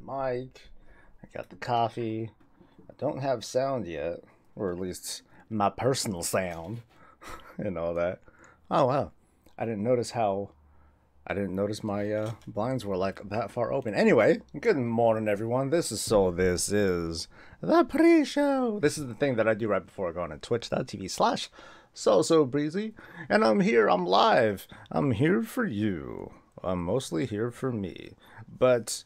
mic. I got the coffee. I don't have sound yet, or at least my personal sound and all that. Oh wow, I didn't notice how. I didn't notice my blinds were like that far open. Anyway, good morning, everyone. This is the pre-show. This is the thing that I do right before I go on twitch.tv/SoulSoBreezy, and I'm here. I'm live. I'm here for you. I'm mostly here for me, but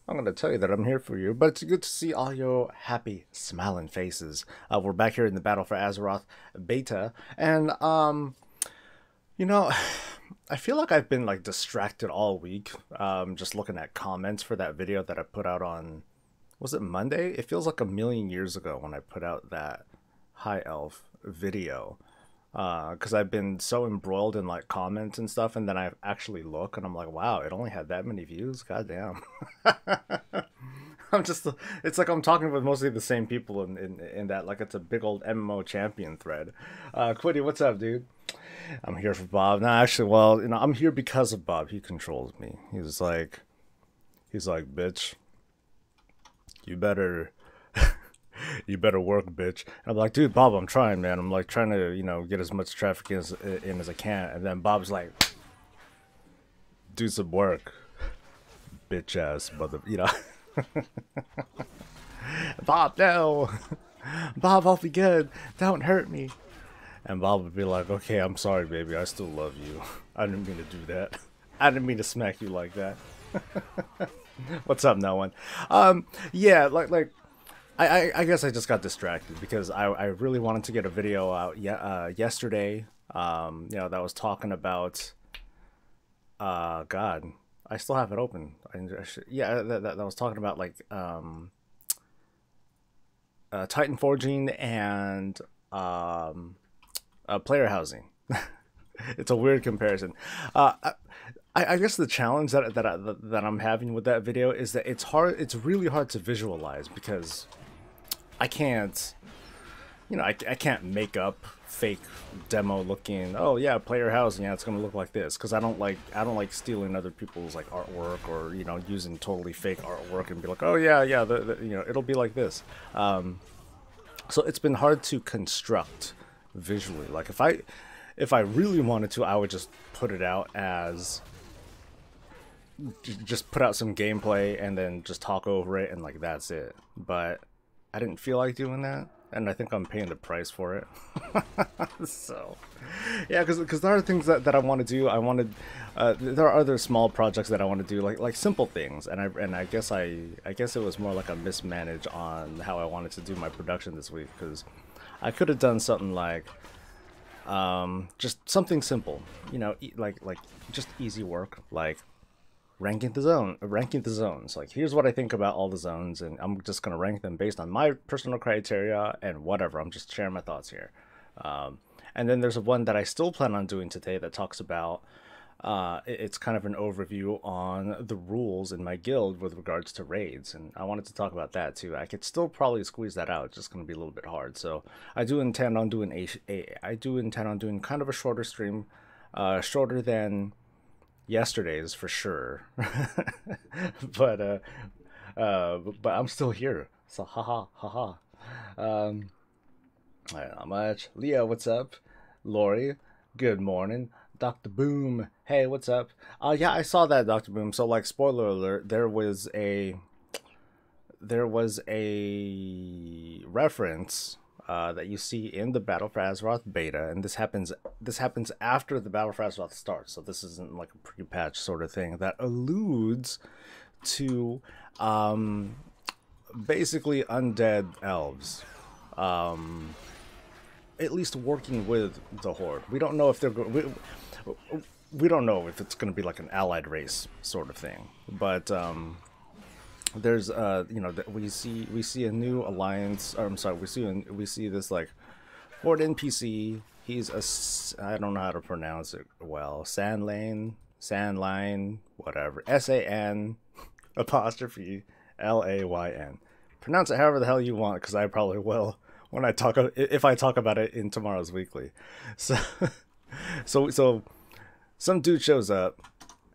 I'm going to tell you that I'm here for you, but it's good to see all your happy, smiling faces. We're back here in the Battle for Azeroth beta, and, you know, I feel like I've been, like, distracted all week, just looking at comments for that video that I put out on, was it Monday? It feels like a million years ago when I put out that High Elf video. Because I've been so embroiled in like comments and stuff, and then I actually look and I'm like, wow, it only had that many views. God damn. It's like I'm talking with mostly the same people in that, like it's a big old MMO champion thread. Quiddy, what's up, dude? I'm here for Bob. No, actually, well, I'm here because of Bob. He controls me. He's like, bitch, you better work, bitch. And I'm like, dude, Bob, I'm trying, man. I'm like trying to, get as much traffic in as I can. And then Bob's like, do some work, bitch ass mother, Bob, no. Bob, I'll be good. Don't hurt me. And Bob would be like, okay, I'm sorry, baby. I still love you. I didn't mean to do that. I didn't mean to smack you like that. What's up, no one? Yeah, like. I guess I just got distracted because I really wanted to get a video out yesterday, that was talking about, God, I still have it open. That was talking about, like, Titan Forging and, player housing. It's a weird comparison. I guess the challenge that I'm having with that video is that it's really hard to visualize because I can't, I can't make up fake demo looking, oh yeah, player housing, yeah, it's gonna look like this, because I don't like stealing other people's like artwork or using totally fake artwork and be like, oh yeah, it'll be like this. So it's been hard to construct visually. Like if I really wanted to, I would just put it out as just put out some gameplay and then just talk over it and like that's it. But I didn't feel like doing that, and I think I'm paying the price for it. So, yeah, because there are things that I want to do. There are other small projects that I want to do, like simple things, and I guess it was more like a mismanage on how I wanted to do my production this week, because I could have done something like, just something simple, like just easy work, like ranking the zones. Like, here's what I think about all the zones, and I'm just gonna rank them based on my personal criteria and whatever. I'm just sharing my thoughts here. And then there's one that I still plan on doing today that talks about, it's kind of an overview on the rules in my guild with regards to raids, and I wanted to talk about that too. I could still probably squeeze that out. It's just gonna be a little bit hard. So I do intend on doing kind of a shorter stream, shorter than yesterday's for sure. but I'm still here, so haha. Not much. Leah, what's up? Lori, good morning. Dr. Boom, hey, what's up? Yeah, I saw that, Dr. Boom. So, like, spoiler alert, there was a reference that you see in the Battle for Azeroth beta, and this happens after the Battle for Azeroth starts, so this isn't like a pre-patch sort of thing, that alludes to basically undead elves, at least working with the Horde. We don't know if they're we don't know if it's going to be like an allied race sort of thing, but there's we see a new alliance, or I'm sorry, we see this like Horde NPC. He's I don't know how to pronounce it well. Sandlane, whatever. SAN apostrophe LAYN. Pronounce it however the hell you want, because I probably will when I talk, if I talk about it in tomorrow's weekly. So some dude shows up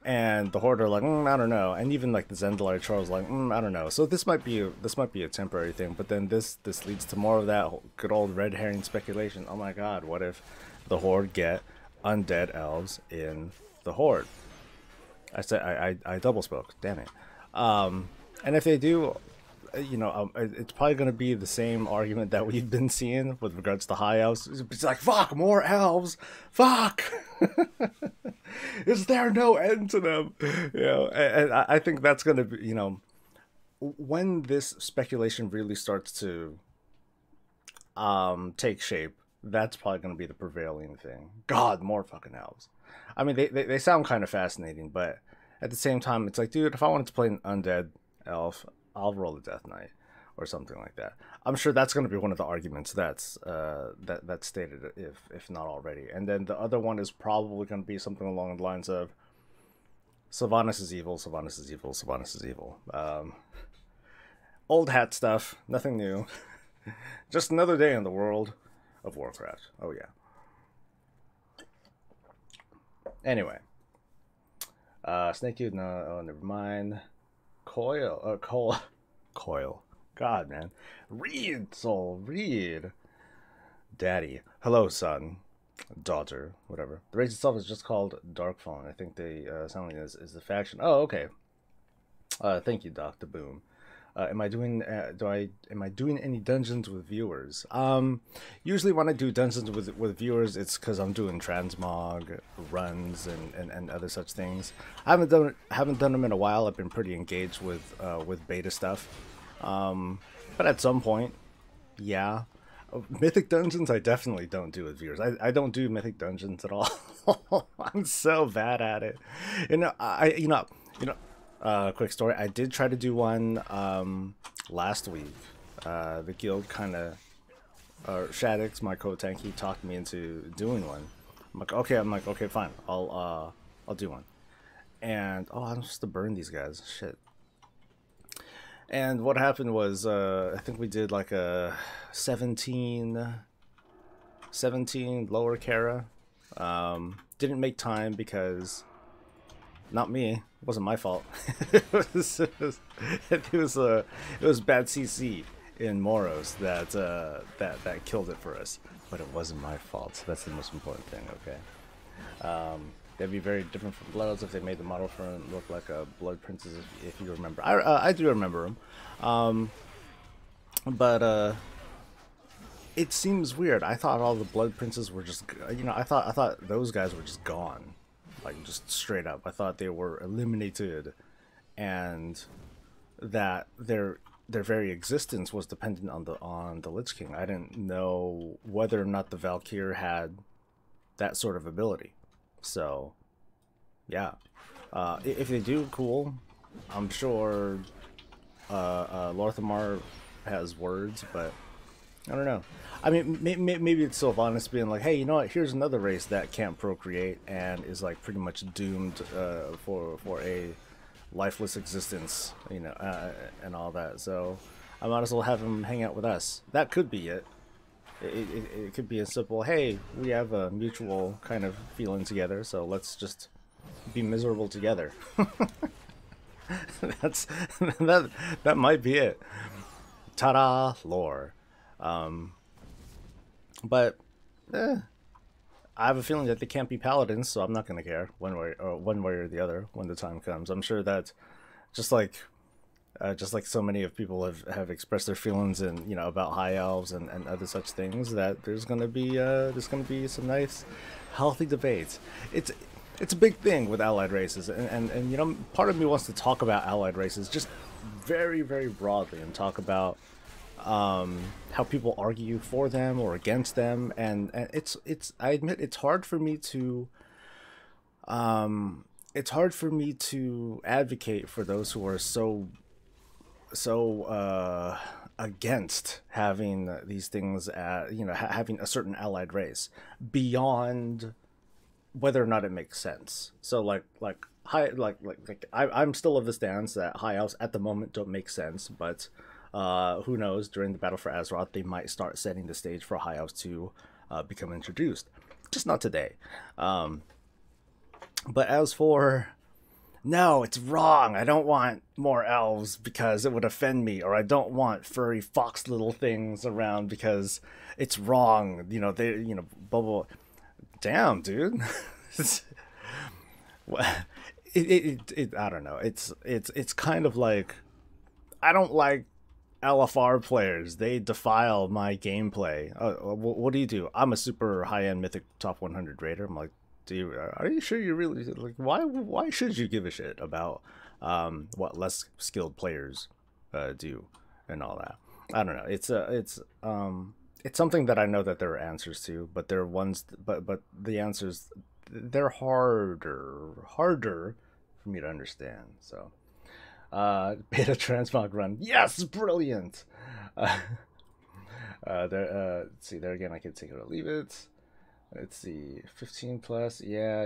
And the Horde are like, I don't know, and even like the Zendalier Charles like, I don't know. So this might be a temporary thing, but then this leads to more of that good old red herring speculation. Oh my God, what if the Horde get undead elves in the Horde? I said I double spoke. Damn it. And if they do, you know, it's probably going to be the same argument that we've been seeing with regards to high elves. It's like, fuck, more elves, fuck. Is there no end to them? You know, and I think that's going to be, you know, when this speculation really starts to take shape, that's probably going to be the prevailing thing. God, more fucking elves. I mean, they sound kind of fascinating, but at the same time, it's like, dude, if I wanted to play an undead elf, I'll roll a Death Knight or something like that. I'm sure that's going to be one of the arguments that's stated, if not already. And then the other one is probably going to be something along the lines of Sylvanas is evil, Sylvanas is evil, Sylvanas is evil. Old hat stuff, nothing new. Just another day in the world of Warcraft. Oh yeah. Anyway. Snake Dude, no, oh, never mind. Coil. God, man. Read, Soul, read. Daddy. Hello, son. Daughter. Whatever. The race itself is just called Darkfawn. I think they sound like this is the faction. Oh, okay. Thank you, Dr. Boom. Am I doing any dungeons with viewers? Usually when I do dungeons with viewers, it's because I'm doing transmog runs and other such things. I haven't done them in a while. I've been pretty engaged with beta stuff, but at some point, yeah. Mythic dungeons I definitely don't do with viewers. I don't do mythic dungeons at all. I'm so bad at it. Quick story. I did try to do one last week. The guild kind of, Shaddix, my co-tanky, talked me into doing one. I'm like, okay, fine. I'll do one. And I'm supposed to burn these guys. Shit. And what happened was, I think we did like a 17 lower Kara. Didn't make time because. Not me. It wasn't my fault. it was bad CC in Moros that killed it for us. But it wasn't my fault. That's the most important thing. Okay. They'd be very different from Bloods if they made the model front look like a Blood Princess. If you remember, I do remember them. But it seems weird. I thought all the Blood Princes were just, I thought those guys were just gone. Like, just straight up. I thought they were eliminated, and that their very existence was dependent on the Lich King. I didn't know whether or not the Valkyr had that sort of ability. So, yeah. If they do, cool. I'm sure Lorthamar has words, but I don't know. I mean, maybe it's Sylvanas being like, hey, you know what? Here's another race that can't procreate and is like pretty much doomed for a lifeless existence, and all that. So I might as well have him hang out with us. That could be it. It could be a simple, hey, we have a mutual kind of feeling together, so let's just be miserable together. That might be it. Ta-da, lore. But I have a feeling that they can't be paladins, so I'm not gonna care one way or the other when the time comes. I'm sure that just like so many of people have expressed their feelings and about high elves and other such things, that there's gonna be some nice healthy debates. It's a big thing with allied races, and part of me wants to talk about allied races just very, very broadly and talk about how people argue for them or against them, and I admit it's hard for me to advocate for those who are so against having these things having a certain allied race beyond whether or not it makes sense. So I'm still of the stance that high elves at the moment don't make sense, but who knows, during the battle for Azeroth they might start setting the stage for high elves to become introduced. Just not today. But as for no, it's wrong. I don't want more elves because it would offend me, or I don't want furry fox little things around because it's wrong. You know, they, you know, blah, blah, blah. Damn, dude. I don't know. It's kind of like, I don't like LFR players. They defile my gameplay. What do? I'm a super high-end mythic top 100 raider. I'm like, are you sure you really, like, why should you give a shit about what less skilled players do and all that? I don't know. It's something that I know that there are answers to, but there are ones, but the answers, they're harder for me to understand. So beta transmog run, yes, brilliant. Let's see, there again, I can take it or leave it. Let's see, 15 plus, yeah.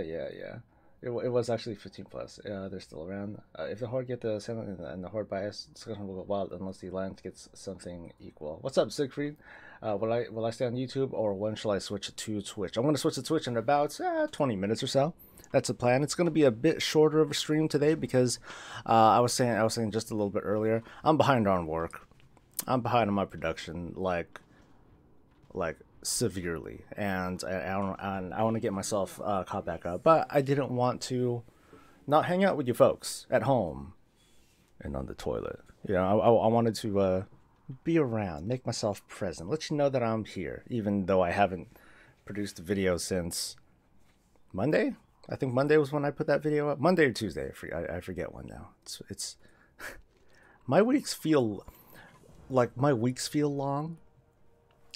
It was actually 15 plus. They're still around. If the horde get the Senate and the horde bias, discussion will go wild unless the alliance gets something equal. What's up, Siegfried? Will I stay on YouTube, or when shall I switch to Twitch? I'm going to switch to Twitch in about 20 minutes or so. That's the plan. It's going to be a bit shorter of a stream today because I was saying just a little bit earlier, I'm behind on work. I'm behind on my production, like severely, and I want to get myself caught back up. But I didn't want to not hang out with you folks at home and on the toilet. You know, I wanted to be around, make myself present, let you know that I'm here, even though I haven't produced a video since Monday. I think Monday was when I put that video up. Monday or Tuesday, I forget when now. It's my weeks feel long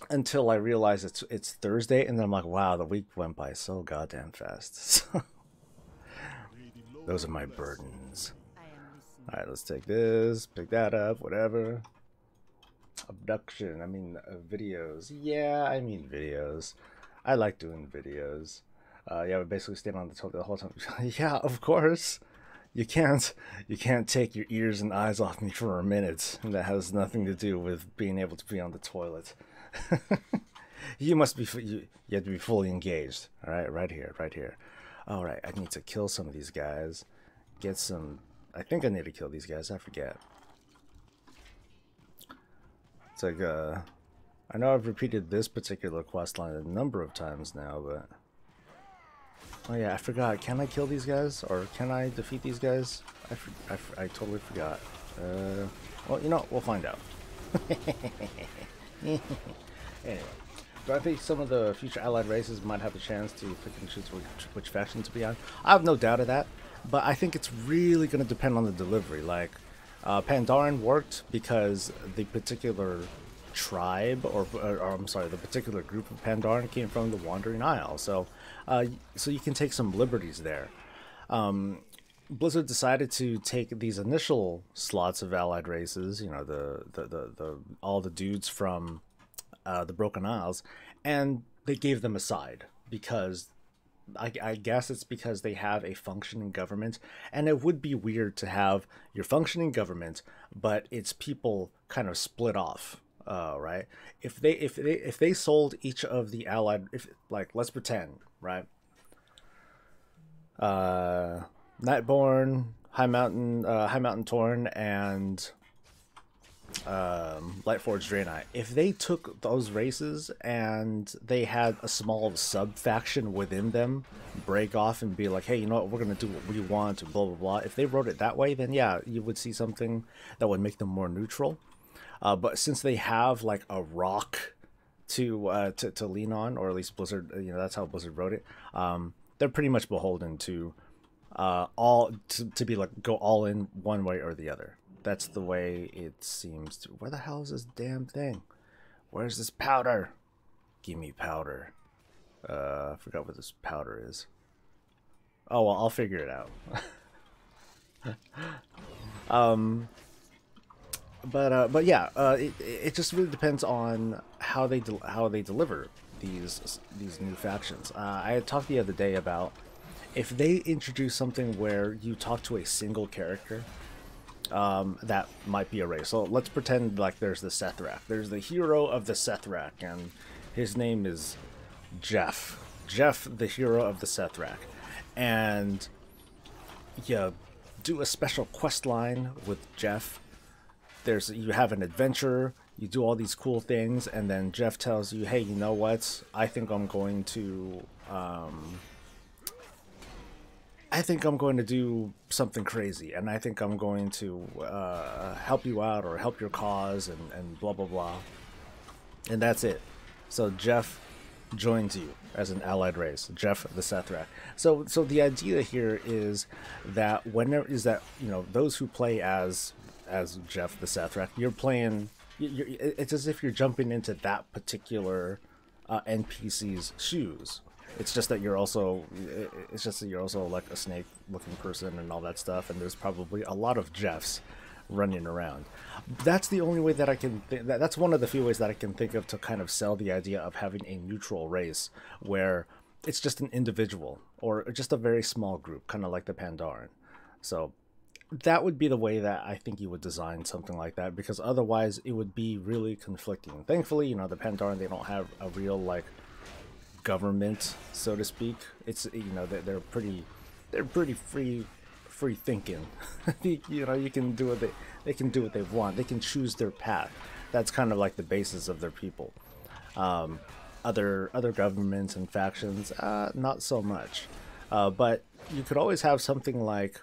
until I realize it's Thursday, and then I'm like, wow, the week went by so goddamn fast. Those are my burdens. All right, let's take this, pick that up, whatever. Abduction, I mean videos. Yeah, I mean videos. I like doing videos. Yeah, we basically stayed on the toilet the whole time. Yeah, of course. You can't take your ears and eyes off me for a minute. And that has nothing to do with being able to be on the toilet. You must be, you have to be fully engaged. All right, right here. All right, I need to kill some of these guys. Get some, I think I need to kill these guys. I forget. It's like, I know I've repeated this particular quest line a number of times now, but... Oh yeah, I forgot. Can I kill these guys? Or can I defeat these guys? I totally forgot. Well, you know, we'll find out. Anyway, do I think some of the future allied races might have a chance to pick and choose which faction to be on? I have no doubt of that, but I think it's really going to depend on the delivery. Like, Pandaren worked because the particular tribe, or I'm sorry, the particular group of Pandaren came from the Wandering Isle, so you can take some liberties there. Blizzard decided to take these initial slots of allied races, you know, the all the dudes from the Broken Isles, and they gave them a side because I guess it's because they have a functioning government, and it would be weird to have your functioning government, but its people kind of split off. Right? If they sold each of the allied, like, let's pretend, right? Nightborn, High Mountain Torn, and Lightforged Draenei. If they took those races and they had a small sub faction within them break off and be like, hey, you know what, we're gonna do what we want and blah blah blah. If they wrote it that way, then yeah, you would see something that would make them more neutral. But since they have like a rock to lean on, or at least Blizzard, you know, that's how Blizzard wrote it. They're pretty much beholden to to be like, go all in one way or the other. That's the way it seems to. Where the hell is this damn thing? Where's this powder? Give me powder. I forgot what this powder is. Oh well, I'll figure it out. But yeah, it just really depends on how they deliver these new factions. I had talked the other day about if they introduce something where you talk to a single character, that might be a race. So let's pretend like there's the Sethrak. There's the hero of the Sethrak, and his name is Jeff. Jeff, the hero of the Sethrak, and yeah, do a special quest line with Jeff. You have an adventure, you do all these cool things, and then Jeff tells you, hey, you know what? I think I'm going to do something crazy, and I think I'm going to help you out or help your cause, and blah blah blah. And that's it. So Jeff joins you as an allied race, Jeff the Sethrak. So the idea here is that those who play as Jeff the Sethrak, you're playing. It's as if you're jumping into that particular NPC's shoes. It's just that you're also like a snake-looking person and all that stuff, and there's probably a lot of Jeffs running around. That's the only way that I can. That's one of the few ways that I can think of to kind of sell the idea of having a neutral race, where it's just an individual or just a very small group, kind of like the Pandaren. So that would be the way that I think you would design something like that, because otherwise it would be really conflicting. Thankfully, the Pandaren, they don't have a real like government, so to speak. It's they're pretty free thinking. You can do what they can do what they want. They can choose their path. That's kind of like the basis of their people. Other governments and factions, not so much. But you could always have something like,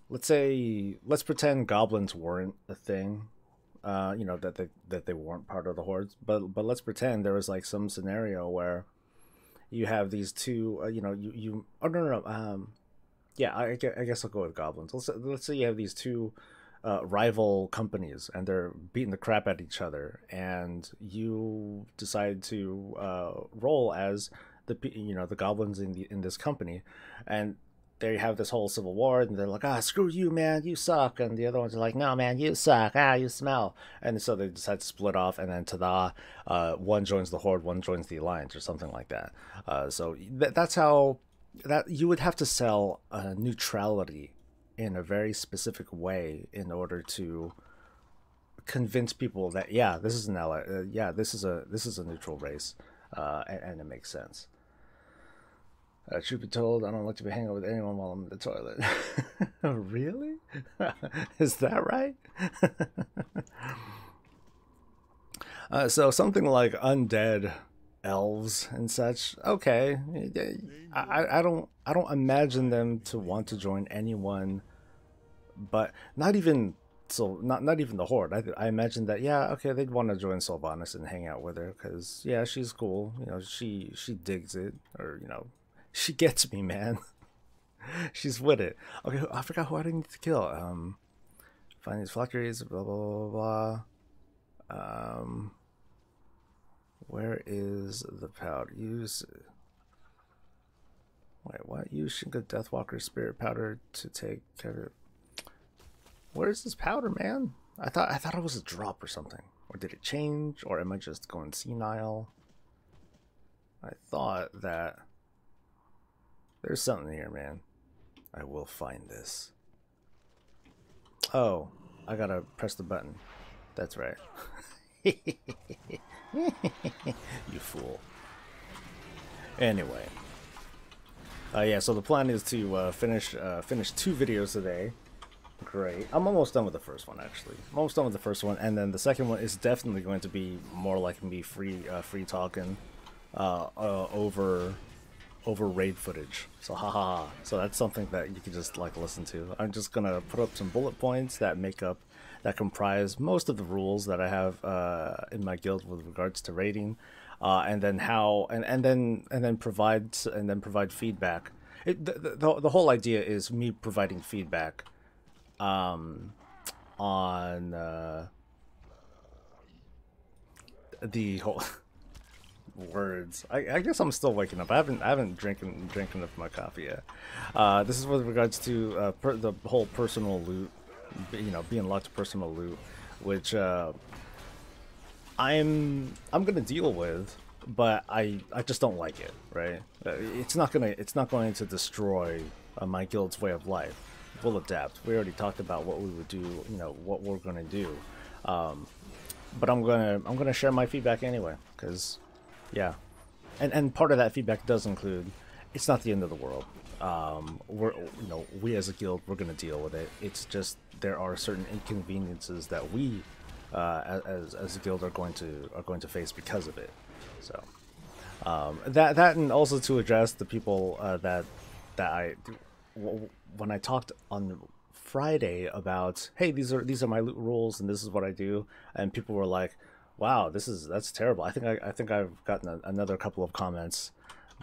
let's pretend goblins weren't a thing. That they weren't part of the hordes, but let's pretend there was like some scenario where you have these two, I guess I'll go with goblins. Let's say you have these two rival companies, and they're beating the crap at each other, and you decide to roll as the goblins in this company, and they have this whole civil war, and they're like, screw you, man, you suck. And the other ones are like, no, man, you suck. You smell. And so they decide to split off, and then ta-da, one joins the horde, one joins the alliance, or something like that. So that's how you would have to sell neutrality in a very specific way in order to convince people that, this is an ally. This is a neutral race, and it makes sense. Truth be told, I don't like to be hanging out with anyone while I'm in the toilet. Really? Is that right? So something like undead elves and such. Okay, I don't imagine them to want to join anyone, but not even the horde. I imagine that they'd want to join Sylvanas and hang out with her because she's cool. She digs it, or she gets me, man. She's with it. Okay, I forgot who I didn't need to kill. Find these Valkyries, blah, blah, blah, blah. Where is the powder? Use... Wait, what? Use Shinka Deathwalker Spirit Powder to take care of it. Where is this powder, man? I thought it was a drop or something. Or did it change? Or am I just going senile? I thought that... There's something here, man. I will find this. Oh, I gotta press the button. That's right. You fool. Anyway. So the plan is to finish 2 videos today. Great. I'm almost done with the first one, actually. I'm almost done with the first one, and then the second one is definitely going to be more like me free talking over raid footage. So haha. So that's something that you can just like listen to. I'm just gonna put up some bullet points that comprise most of the rules that I have in my guild with regards to raiding, and then provide feedback. The whole idea is me providing feedback on the whole words. I guess I'm still waking up. I haven't drinking enough of my coffee yet. This is with regards to the whole personal loot, being locked to personal loot, which I'm gonna deal with, but I just don't like it. Right? It's not going to destroy my guild's way of life. We'll adapt. We already talked about what we would do. What we're gonna do. But I'm gonna share my feedback anyway, because. Yeah, and part of that feedback does include it's not the end of the world. We're, we as a guild, we're gonna deal with it. It's just there are certain inconveniences that we, as a guild, are going to face because of it. So that and also to address the people when I talked on Friday about, hey, these are my loot rules and this is what I do, and people were like, wow, that's terrible. I think I've gotten another couple of comments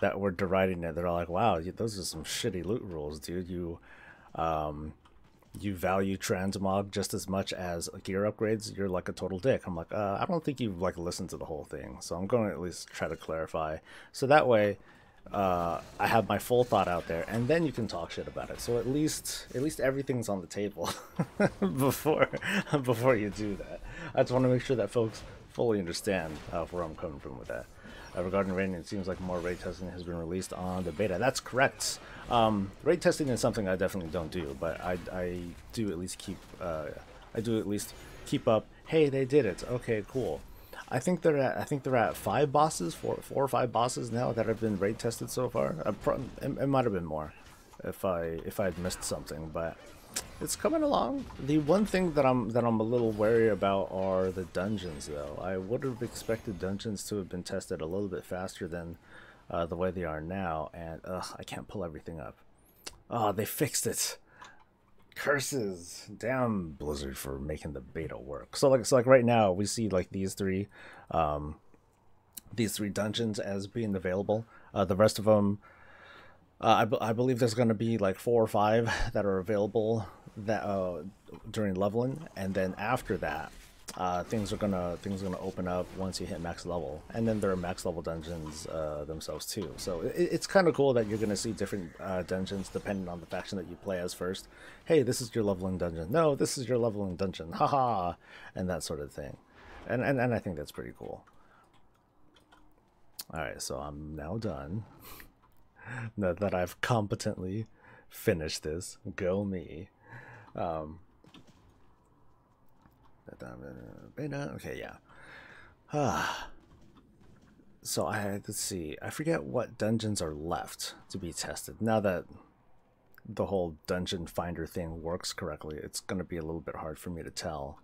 that were deriding it. They're like, wow, those are some shitty loot rules, dude. You value transmog just as much as gear upgrades. You're like a total dick. I'm like, I don't think you've like listened to the whole thing, so I'm going to at least try to clarify, so that way I have my full thought out there, and then you can talk shit about it. So at least everything's on the table before you do that. I just want to make sure that folks fully understand where I'm coming from with that. Regarding raiding, it seems like more raid testing has been released on the beta. That's correct. Raid testing is something I definitely don't do, but I do at least keep up. Hey, they did it. Okay, cool. I think they're at 5 bosses, four or 5 bosses now that have been raid tested so far. It might have been more if I had missed something, but it's coming along. The one thing that I'm a little wary about are the dungeons, though. I would have expected dungeons to have been tested a little bit faster than the way they are now, and I can't pull everything up. Oh, they fixed it. Curses. Damn Blizzard for making the beta work. So like right now we see like these three dungeons as being available. The rest of them, I believe there's going to be like 4 or 5 that are available that during leveling, and then after that things are gonna open up once you hit max level, and then there are max level dungeons themselves too. So it's kind of cool that you're gonna see different dungeons depending on the faction that you play as first. Hey, this is your leveling dungeon. No, this is your leveling dungeon. Haha, and that sort of thing. And I think that's pretty cool. All right, so I'm now done. Now that I've competently finished this, go me. Beta. Okay, yeah. So let's see. I forget what dungeons are left to be tested. Now that the whole dungeon finder thing works correctly, it's going to be a little bit hard for me to tell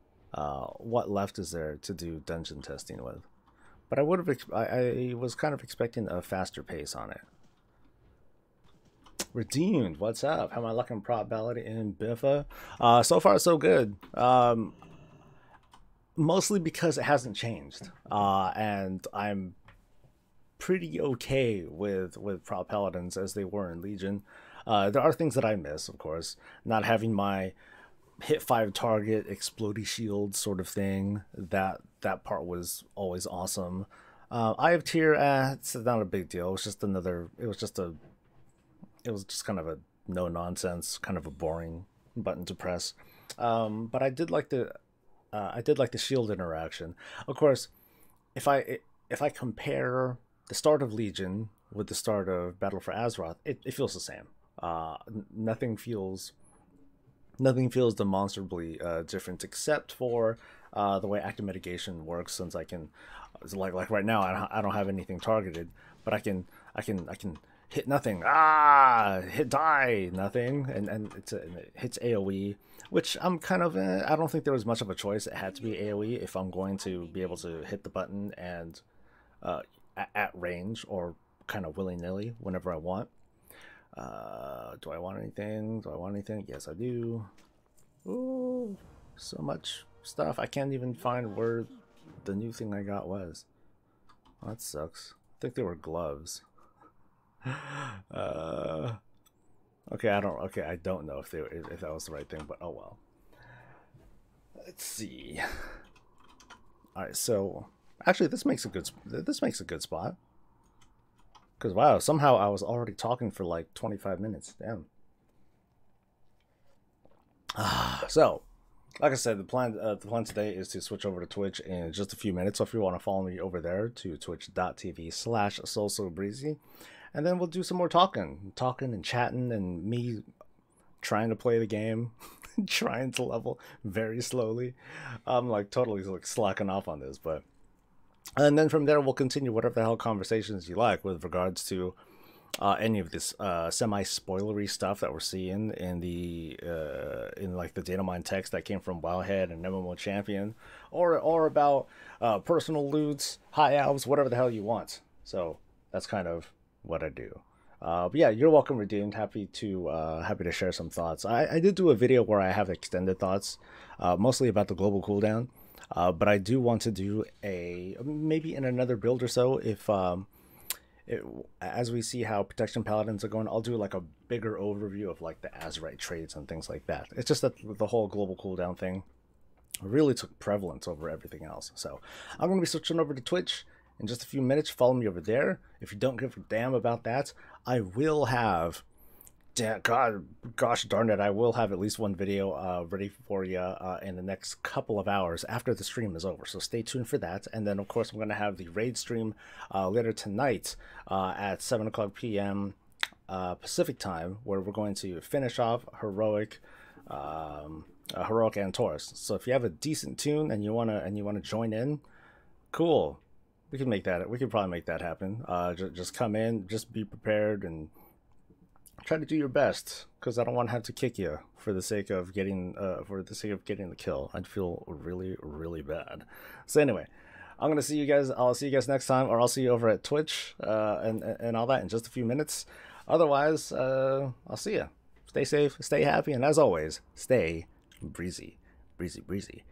what left is there to do dungeon testing with. But I was kind of expecting a faster pace on it. Redeemed, what's up? How am I looking probability in Biffa? So far so good. Mostly because it hasn't changed, and I'm pretty okay with Prop Paladins as they were in Legion. There are things that I miss, of course. Not having my hit 5 target explodey shield sort of thing. That part was always awesome. Eye of Tyr, it's not a big deal. It was just kind of a no nonsense, kind of a boring button to press. But I did like the shield interaction. Of course, if I compare the start of Legion with the start of Battle for Azeroth, it feels the same. Nothing feels demonstrably different, except for the way active mitigation works. Since I can, like right now, I don't have anything targeted, but I can hit nothing. Hit die nothing, and it hits AOE, which I'm kind of. I don't think there was much of a choice. It had to be AOE if I'm going to be able to hit the button and at range or kind of willy nilly whenever I want. Do I want anything? Yes, I do. Ooh, so much stuff. I can't even find where the new thing I got was. Oh, that sucks. I think they were gloves. Okay, I don't know if that was the right thing, but oh well. Let's see. All right, so actually this makes a good spot. Because wow, somehow I was already talking for like 25 minutes. Damn. So, like I said, the plan today is to switch over to Twitch in just a few minutes. So if you want to follow me over there to twitch.tv/SoulSoBreezy, and then we'll do some more talking and chatting, and me trying to play the game, trying to level very slowly. I'm like totally like slacking off on this, but. And then from there, we'll continue whatever the hell conversations you like with regards to any of this semi-spoilery stuff that we're seeing in the in like the data mine text that came from Wildhead and MMO Champion, or about personal loots, high elves, whatever the hell you want. So that's kind of what I do. But yeah, you're welcome, Redeemed. Happy to share some thoughts. I did do a video where I have extended thoughts, mostly about the global cooldown. But I do want to do a maybe in another build or so if as we see how protection paladins are going, I'll do like a bigger overview of like the Azeroth trades and things like that. It's just that the whole global cooldown thing really took prevalence over everything else. So I'm going to be switching over to Twitch in just a few minutes. Follow me over there. If you don't give a damn about that, I will have, gosh darn it, I will have at least one video ready for you in the next couple of hours after the stream is over. So stay tuned for that. And then, of course, I'm going to have the raid stream later tonight at 7 o'clock p.m. Pacific time, where we're going to finish off Heroic and Taurus. So if you have a decent tune and you wanna join in, cool. We can make that. We can probably make that happen. Just come in, just be prepared, and try to do your best, because I don't want to have to kick you for the sake of getting the kill. I'd feel really, really bad. So anyway, I'm gonna see you guys. I'll see you guys next time, or I'll see you over at Twitch and all that in just a few minutes. Otherwise, I'll see you. Stay safe, stay happy, and as always, stay breezy, breezy, breezy.